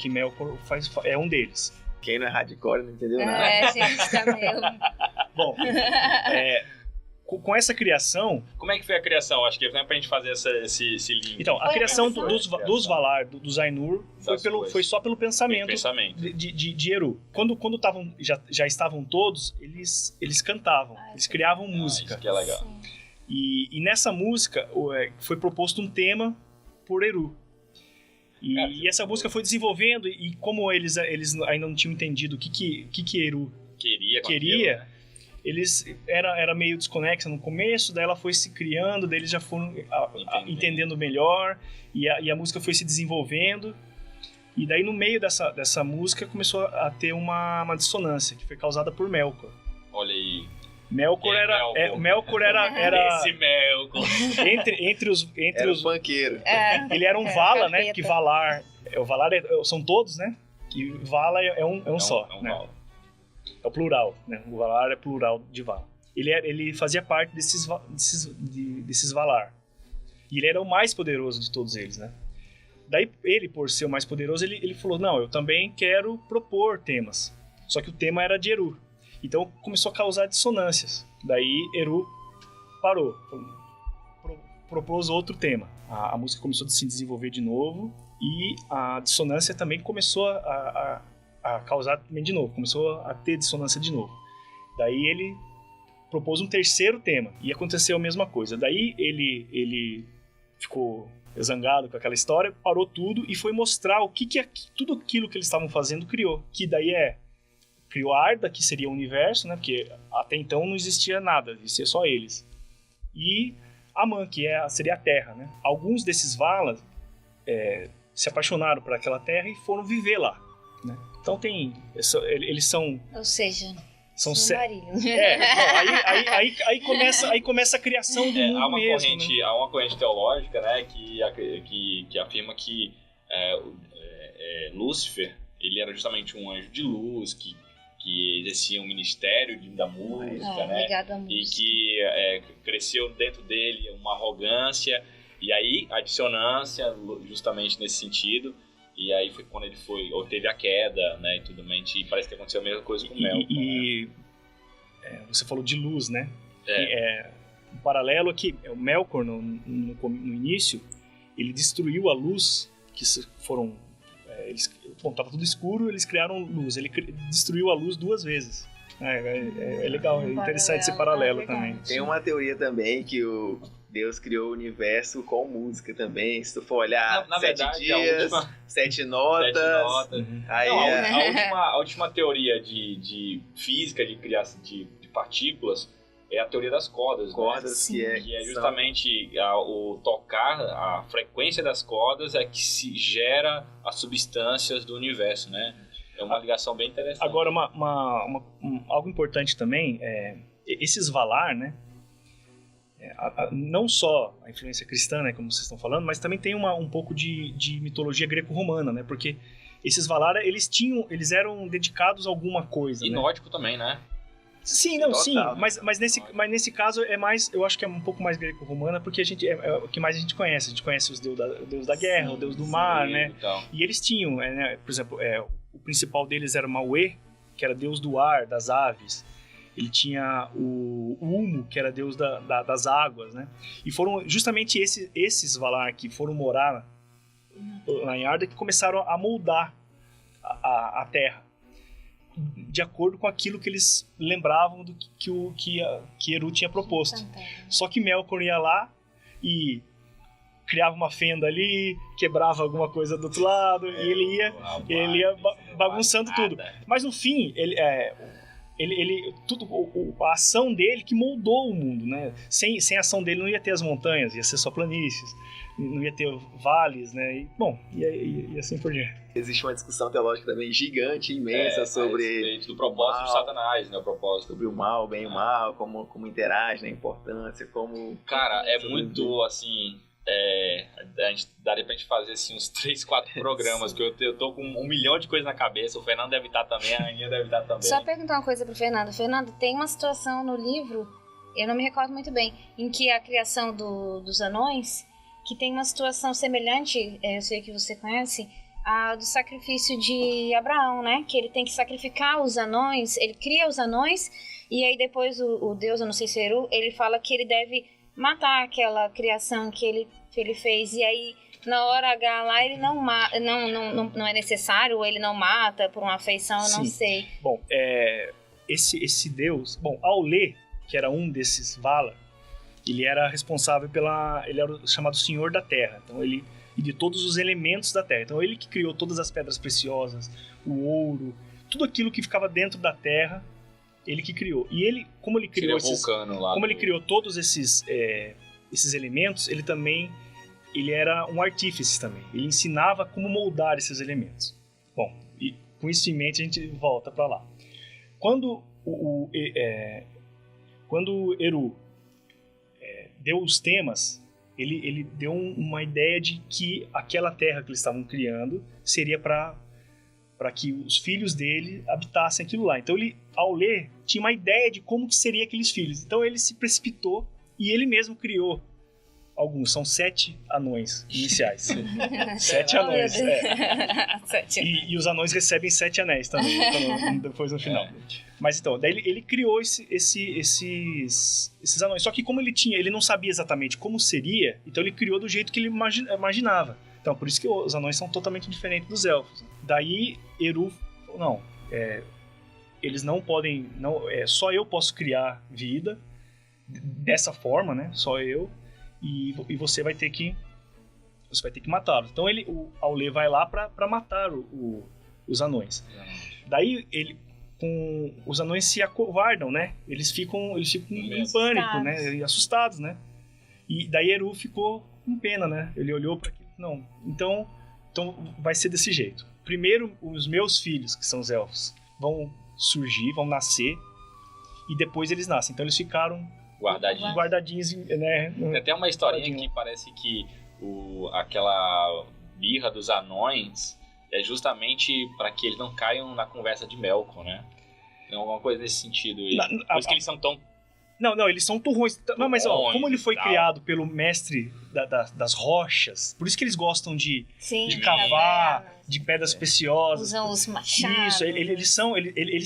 Melkor é um deles. Quem não é hardcore não entendeu nada. Gente, tá meio... Bom, com essa criação... Como é que foi a criação? Acho que é pra gente fazer esse link. Então, a criação dos Valar, dos Ainur, foi só pelo pensamento de Eru. Quando já estavam todos, eles cantavam, eles criavam música. Isso que é legal. Sim. E nessa música foi proposto um tema por Eru. E essa música foi desenvolvendo, e como eles ainda não tinham entendido o que Eru queria, aquilo, né? Eles era meio desconexa no começo, daí ela foi se criando, daí eles já foram entendendo melhor, e a música foi se desenvolvendo, E daí no meio dessa música começou a ter uma dissonância, que foi causada por Melkor. Olha aí. Melkor era Esse Melkor. entre os banqueiro. ele era um Vala, né? Que Valar, o Valar são todos, né? E Vala é um só, é um né? Vala. É o plural, né? O Valar é plural de Vala. Ele fazia parte desses Valar. E ele era o mais poderoso de todos eles, né? Daí ele, por ser o mais poderoso, ele falou, não, eu também quero propor temas. Só que o tema era de Eru. Então começou a causar dissonâncias. Daí Eru parou, propôs outro tema. A música começou a se desenvolver de novo e a dissonância também começou a causar também de novo. Começou a ter dissonância de novo. Daí ele propôs um terceiro tema e aconteceu a mesma coisa. Daí ele ficou zangado com aquela história, parou tudo e foi mostrar o que tudo aquilo que eles estavam fazendo criou. Que daí criou Arda, que seria o universo, né? Porque até então não existia nada, existia só eles. E Aman, que seria a Terra, né? Alguns desses Valas se apaixonaram por aquela Terra e foram viver lá, né? Então eles são... Ou seja... São aí começa a criação do mundo há uma mesmo, corrente, né? Há uma corrente teológica, né, que afirma que Lúcifer, ele era justamente um anjo de luz que exercia um ministério da música, né? Ligado à música. E que cresceu dentro dele uma arrogância, e aí a dissonância justamente nesse sentido. E aí foi quando ele teve a queda, né, e tudo mais, e parece que aconteceu a mesma coisa com o Melkor. Você falou de luz, né? Um paralelo aqui, o Melkor no início, ele destruiu a luz, que foram... tava tudo escuro, eles criaram luz, ele destruiu a luz 2 vezes. É legal, é interessante esse paralelo também. Tem uma teoria também que Deus criou o universo com música também. Se tu for olhar, na 7 verdade, dias, 7 notas. Uhum. Aí a última teoria de física, de criação de partículas, é a teoria das cordas. Cordas, né? Que é justamente o tocar, a frequência das cordas é que se gera as substâncias do universo, né? É uma ligação bem interessante. Agora, algo importante também, esses Valar, né? Não só a influência cristã, né, como vocês estão falando, mas também tem um pouco de mitologia greco-romana, né? Porque esses Valar, eles eram dedicados a alguma coisa, e né? nórdico também, né? Sim, mas nesse caso é mais, eu acho que é um pouco mais greco-romana, porque é o que mais a gente conhece. A gente conhece os deus da guerra, o deus do mar, né? Então. E eles tinham, né, por exemplo, o principal deles era Mauê, que era deus do ar, das aves. Ele tinha o Ulmo, que era deus das águas, né? E foram justamente esses Valar que foram morar lá em Arda que começaram a moldar a Terra de acordo com aquilo que eles lembravam do que Eru tinha proposto. Só que Melkor ia lá e criava uma fenda ali, quebrava alguma coisa do outro lado, e ele ia bagunçando tudo. Mas no fim, a ação dele que moldou o mundo, né? Sem a ação dele não ia ter as montanhas, ia ser só planícies, não ia ter vales, né? E assim por diante. Existe uma discussão teológica também gigante, imensa, sobre do propósito de Satanás, né? O propósito. Sobre o mal, o bem e o mal, como interage, né? A importância, como... Cara, é muito, assim... daria pra gente fazer assim, uns 3, 4 programas, porque eu tô com 1 milhão de coisas na cabeça, o Fernando deve estar também, a Aninha deve estar também. Só perguntar uma coisa pro Fernando. Fernando, tem uma situação no livro, eu não me recordo muito bem, em que a criação dos anões, que tem uma situação semelhante, eu sei que você conhece, do sacrifício de Abraão, né? Que ele tem que sacrificar os anões, ele cria os anões, e aí depois o Deus, eu não sei se é Eru, ele fala que ele deve matar aquela criação que ele fez, e aí na hora H lá ele não é necessário, ou ele não mata por uma afeição, eu não sei. Bom, esse Deus, Aulê, que era um desses Valar, ele era responsável ele era o chamado Senhor da Terra, então e de todos os elementos da Terra, então ele que criou todas as pedras preciosas, o ouro, tudo aquilo que ficava dentro da Terra, ele que criou. E como ele criou todos esses elementos, ele também ele era um artífice também. Ele ensinava como moldar esses elementos. Bom, e com isso em mente a gente volta para lá. Quando quando Eru deu os temas, ele deu uma ideia de que aquela terra que eles estavam criando seria para que os filhos dele habitassem aquilo lá. Então ele, ao ler, tinha uma ideia de como que seria aqueles filhos. Então ele se precipitou e ele mesmo criou alguns. São 7 anões iniciais. 7 anões. E os anões recebem 7 anéis também, depois no final. Mas então, daí ele criou esses anões. Só que como ele não sabia exatamente como seria, então ele criou do jeito que ele imaginava. Então, por isso que os anões são totalmente diferentes dos elfos. Daí, Eru falou, não, eles não podem, só eu posso criar vida dessa forma, né? Só eu, e você vai ter que matá-los. Então, Aulë vai lá para matar os anões. Daí, os anões se acovardam, né? Eles ficam em pânico, né? E assustados, né? E daí Eru ficou com pena, né? Ele olhou para aquilo, não, então vai ser desse jeito. Primeiro, os meus filhos, que são os elfos, vão surgir, vão nascer, e depois eles nascem. Então eles ficaram guardadinhos, né? Tem até uma historinha que parece que aquela birra dos anões é justamente para que eles não caiam na conversa de Melkor, né? Tem alguma coisa nesse sentido. Por isso que eles são tão... Não, eles são turrões. Não, mas como ele foi criado pelo mestre das rochas, por isso que eles gostam de cavar, de pedras preciosas. Usam os machados. Isso, eles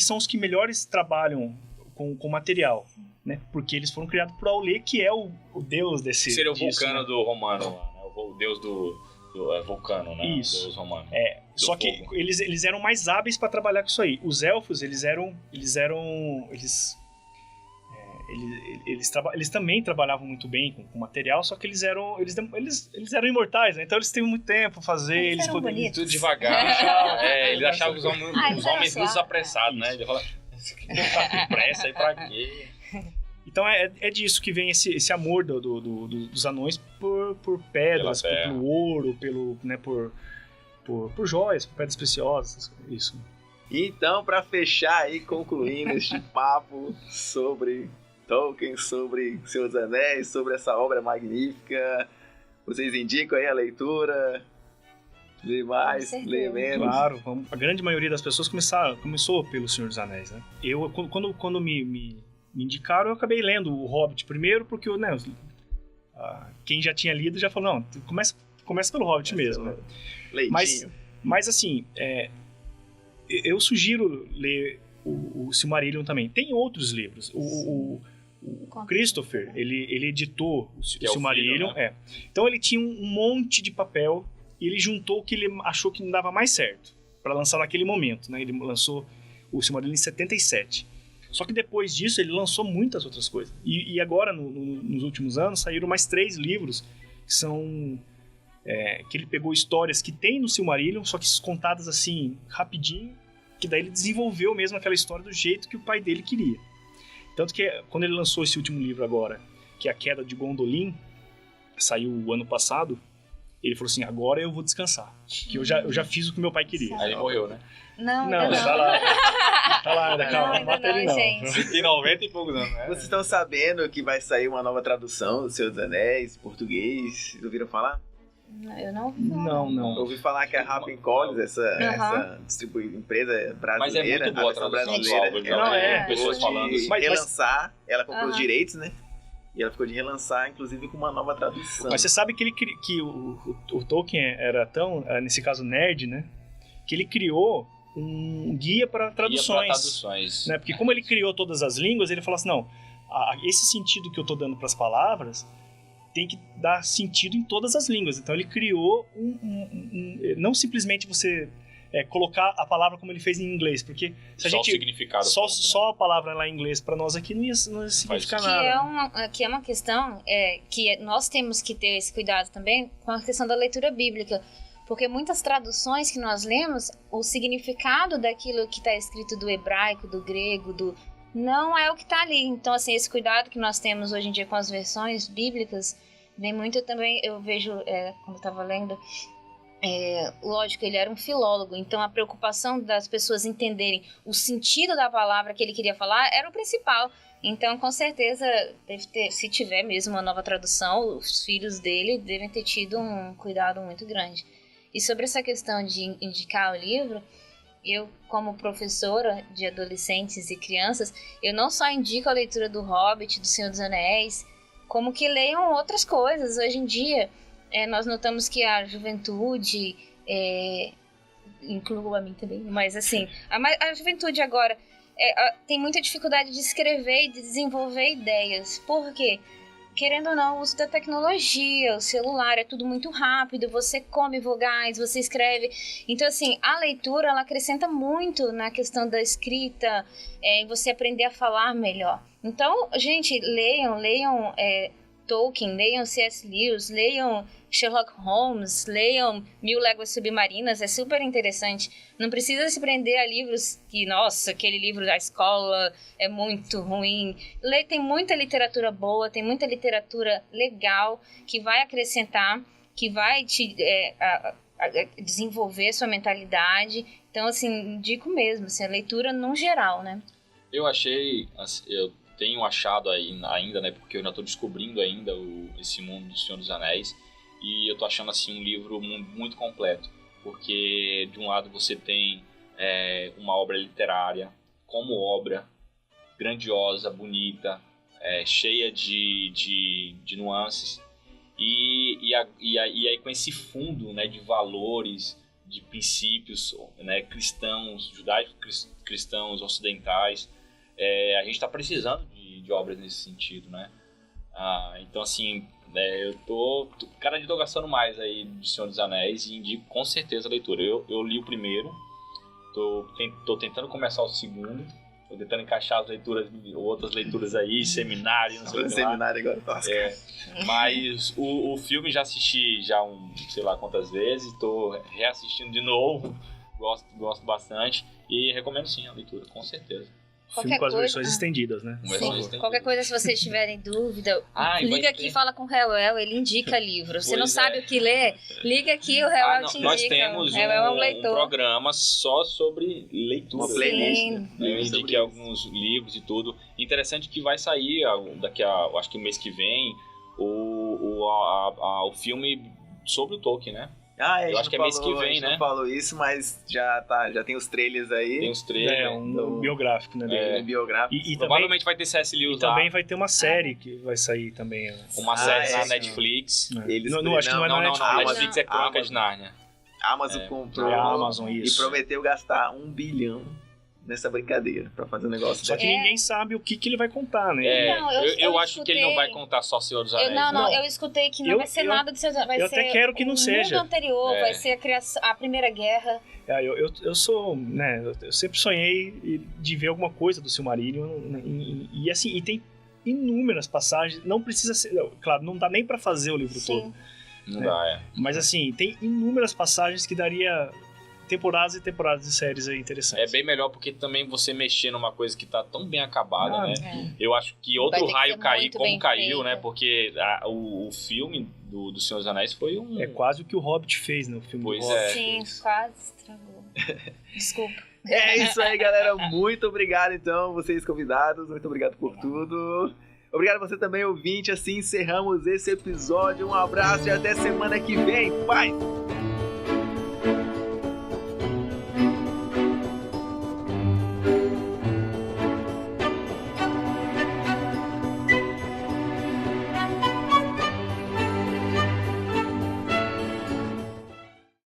são os que melhores trabalham com material, né? Porque eles foram criados por Aulë, que é o deus desse... Seria o Vulcano, né? Do Romano lá, né? O deus do Vulcano, né? Isso. O deus romano. Só que eles eram mais hábeis para trabalhar com isso aí. Os elfos, eles também trabalhavam muito bem com material, só que eles eram imortais, né? Então eles têm muito tempo pra fazer, eles poderiam tudo devagar. Eles achavam que os homens muito apressados, né? Ele fala, tá com pressa aí pra quê? Então é disso que vem esse amor dos anões por pedras, pelo ouro, por joias, por pedras preciosas, isso. Então, pra fechar aí, concluindo este papo sobre Tolkien, sobre Senhor dos Anéis, sobre essa obra magnífica, vocês indicam aí a leitura? Lê mais, lê menos? Claro, a grande maioria das pessoas começou pelo Senhor dos Anéis, né? Eu, quando me indicaram, eu acabei lendo o Hobbit primeiro, porque quem já tinha lido já falou, não, começa pelo Hobbit mesmo, né? Leitinho. Mas assim, eu sugiro ler o Silmarillion também. Tem outros livros. O Christopher, ele editou o Silmarillion. Filho, né? Então ele tinha um monte de papel e ele juntou o que ele achou que não dava mais certo para lançar naquele momento, né? Ele lançou o Silmarillion em 77. Só que depois disso ele lançou muitas outras coisas. E agora, nos últimos anos, saíram mais 3 livros que são... que ele pegou histórias que tem no Silmarillion, só que contadas assim, rapidinho, que daí ele desenvolveu mesmo aquela história do jeito que o pai dele queria. Tanto que quando ele lançou esse último livro agora, que é A Queda de Gondolin, saiu o ano passado, ele falou assim, agora eu vou descansar, que eu já fiz o que meu pai queria. Aí ele morreu, né? Não, tá lá. Tá lá, ainda calma, ainda mata ele não. gente. Tem 90 e poucos anos, né? Vocês estão sabendo que vai sair uma nova tradução do Senhor dos Anéis, português? Vocês ouviram falar? Eu não. Não. Eu ouvi falar que a HarperCollins, essa empresa brasileira, mas é muito boa a versão tradução, brasileira, pessoas falando de relançar, ela comprou os Aham. direitos, né? E ela ficou de relançar, inclusive, com uma nova tradução. Mas você sabe que o Tolkien era tão, nesse caso, nerd, né? Que ele criou um guia para traduções. Né? Porque como ele criou todas as línguas, ele falou assim, não, esse sentido que eu tô dando para as palavras tem que dar sentido em todas as línguas. Então ele criou não simplesmente você colocar a palavra como ele fez em inglês, porque se a Só gente o significado. só a palavra lá em inglês para nós aqui não ia significar nada. Que é uma questão que nós temos que ter esse cuidado também com a questão da leitura bíblica. Porque muitas traduções que nós lemos, o significado daquilo que está escrito do hebraico, do grego, não é o que está ali. Então, assim, esse cuidado que nós temos hoje em dia com as versões bíblicas vem muito também, eu vejo, quando eu estava lendo, lógico, ele era um filólogo, então a preocupação das pessoas entenderem o sentido da palavra que ele queria falar era o principal. Então, com certeza, deve ter, se tiver mesmo uma nova tradução, os filhos dele devem ter tido um cuidado muito grande. E sobre essa questão de indicar o livro, eu, como professora de adolescentes e crianças, eu não só indico a leitura do Hobbit, do Senhor dos Anéis, como que leiam outras coisas. Hoje em dia, nós notamos que a juventude, incluo a mim também, mas assim, a juventude agora tem muita dificuldade de escrever e de desenvolver ideias. Por quê? Querendo ou não, o uso da tecnologia, o celular, é tudo muito rápido, você come vogais, você escreve. Então, assim, a leitura, ela acrescenta muito na questão da escrita, em você aprender a falar melhor. Então, gente, leiam Tolkien, leiam C.S. Lewis, leiam Sherlock Holmes, leiam 1000 Léguas Submarinas, é super interessante. Não precisa se prender a livros que, nossa, aquele livro da escola é muito ruim. Tem muita literatura boa, tem muita literatura legal que vai acrescentar, que vai te desenvolver sua mentalidade. Então, assim, indico mesmo, assim, a leitura no geral, né? Eu tenho achado ainda, né, porque eu ainda estou descobrindo ainda esse mundo do Senhor dos Anéis, e eu estou achando assim um livro muito completo, porque de um lado você tem uma obra literária, como obra grandiosa, bonita, cheia de nuances, e aí com esse fundo, né, de valores, de princípios, né, cristãos, judaicos cristãos, ocidentais. A gente está precisando de obras nesse sentido, né? Então, assim, eu tô cada dia tô gastando mais aí de Senhor dos Anéis e indico com certeza a leitura. Eu li o primeiro, tô tentando começar o segundo, tô tentando encaixar as leituras, outras leituras aí, seminário, não sei o que lá. Seminário agora, mas o filme já assisti sei lá quantas vezes, tô reassistindo de novo, gosto bastante e recomendo sim a leitura, com certeza. Filme com as versões estendidas, né? Qualquer coisa, se vocês tiverem dúvida, liga aqui e fala com o Reuel, ele indica livro. Você não sabe o que ler? Liga aqui, o Reuel te indica. Nós temos um programa só sobre leitura. Uma playlist. Eu indiquei alguns livros e tudo. Interessante que vai sair daqui acho que o mês que vem, o filme sobre o Tolkien, né? Eu acho que é mês que vem, né? Não falou isso, mas já tem os trailers aí. Tem os trailers. Um biográfico, né? Biográfico. E provavelmente vai ter C.S. Lewis lá. E também vai ter uma série que vai sair também. Uma série na Netflix. Acho que não é na Netflix. A Netflix é Crônica de Nárnia. A Amazon comprou. A Amazon, isso. E prometeu gastar 1 bilhão nessa brincadeira pra fazer um negócio. Só que ninguém sabe o que ele vai contar, né? Eu acho que ele não vai contar só Senhor dos Anéis. Eu escutei que não vai ser nada do Senhor dos Anéis. Eu até quero que não seja. O mundo anterior, vai ser a Primeira Guerra. Eu sou, né, eu sempre sonhei de ver alguma coisa do Silmarillion, e assim, e tem inúmeras passagens, não precisa ser, claro, não dá nem pra fazer o livro todo. Não dá, Mas assim, tem inúmeras passagens que daria temporadas e temporadas de séries aí interessantes. É bem melhor porque também você mexer numa coisa que tá tão bem acabada, né? Eu acho que outro raio cair como caiu, né? Porque o filme do Senhor dos Anéis foi um... É quase o que o Hobbit fez, né? O filme do Hobbit. Sim, quase estragou. Desculpa. É isso aí, galera. Muito obrigado, então, vocês convidados. Muito obrigado por tudo. Obrigado a você também, ouvinte. Assim encerramos esse episódio. Um abraço e até semana que vem. Bye!